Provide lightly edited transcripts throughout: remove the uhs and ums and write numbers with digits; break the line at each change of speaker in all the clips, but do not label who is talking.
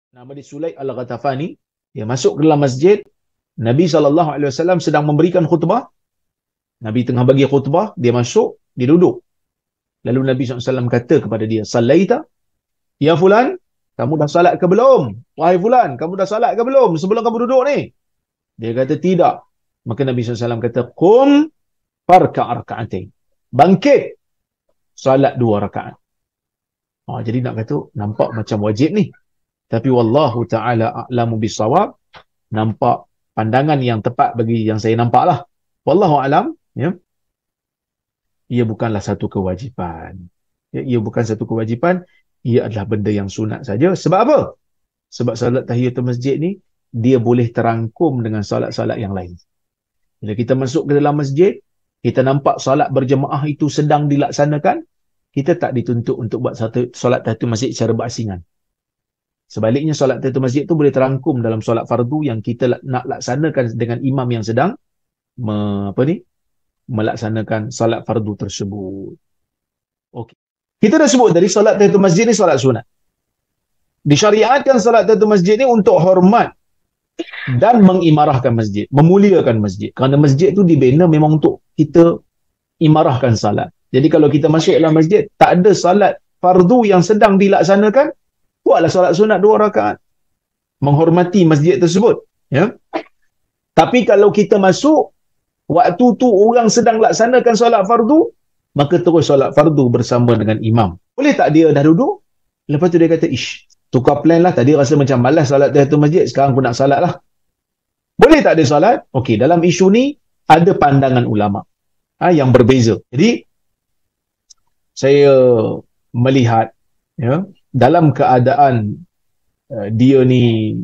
Nama dia Sulaik Al-Ghatafani. Dia masuk ke dalam masjid. Nabi SAW sedang memberikan khutbah. Nabi tengah bagi khutbah. Dia masuk, dia duduk. Lalu Nabi SAW kata kepada dia, Sallaita? Ya Fulan, kamu dah salat ke belum? Wahai Fulan, kamu dah salat ke belum sebelum kamu duduk ni? Dia kata tidak. Maka Nabi SAW kata, Qum farka' raka'atain. Bangkit, salat 2 rakaat. Jadi nak kata, nampak macam wajib ni. Tapi wallahu ta'ala a'lamu bisawab. Nampak pandangan yang tepat bagi yang saya nampak lah. Wallahu a'lam. Ya. Ia bukanlah satu kewajipan. Ya, ia bukan satu kewajipan. Ia adalah benda yang sunat saja. Sebab apa? Sebab salat tahiyatul masjid ni, dia boleh terangkum dengan salat-salat yang lain. Bila kita masuk ke dalam masjid, kita nampak salat berjemaah itu sedang dilaksanakan, kita tak dituntut untuk buat satu salat tahiyatul masjid secara berasingan. Sebaliknya, solat tahiyatul masjid tu boleh terangkum dalam solat fardu yang kita nak laksanakan dengan imam yang sedang melaksanakan solat fardu tersebut. Okey. Kita dah sebut tadi solat tahiyatul masjid ni solat sunat. Disyariatkan solat tahiyatul masjid ni untuk hormat dan mengimarahkan masjid, memuliakan masjid. Kerana masjid tu dibina memang untuk kita imarahkan salat. Jadi kalau kita masuk dalam masjid, tak ada salat fardu yang sedang dilaksanakan, buatlah solat sunat 2 rakaat. Menghormati masjid tersebut. Ya. Tapi kalau kita masuk, waktu tu orang sedang laksanakan solat fardu, maka terus solat fardu bersama dengan imam. Boleh tak dia dah duduk? Lepas tu dia kata, tukar plan lah. Tadi rasa macam malas solat tahiyatul masjid, sekarang aku nak salat lah. Boleh tak dia solat? Okey, dalam isu ni, ada pandangan ulama yang berbeza. Jadi, saya melihat, ya, dalam keadaan dia ni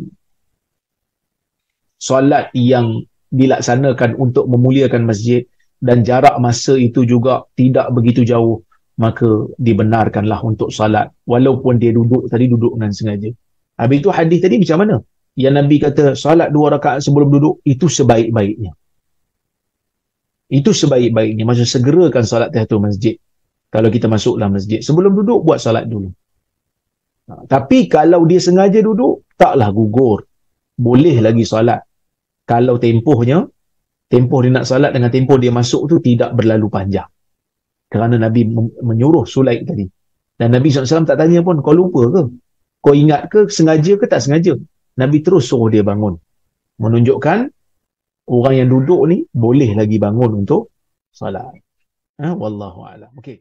solat yang dilaksanakan untuk memuliakan masjid dan jarak masa itu juga tidak begitu jauh, maka dibenarkanlah untuk salat walaupun dia duduk dengan sengaja. Habis itu hadis tadi macam mana? Yang Nabi kata salat 2 rakaat sebelum duduk, itu sebaik-baiknya. Itu sebaik-baiknya. Maksud segerakan salat tahiyatul masjid. Kalau kita masuk dalam masjid, sebelum duduk buat salat dulu. Tapi kalau dia sengaja duduk, taklah gugur. Boleh lagi salat. Kalau tempoh dia nak salat dengan tempoh dia masuk tu tidak berlalu panjang. Kerana Nabi menyuruh Sulaik tadi. Dan Nabi SAW tak tanya pun, kau lupa ke? Kau ingat ke? Sengaja ke tak sengaja? Nabi terus suruh dia bangun. Menunjukkan orang yang duduk ni boleh lagi bangun untuk salat. Wallahu a'lam. Okey.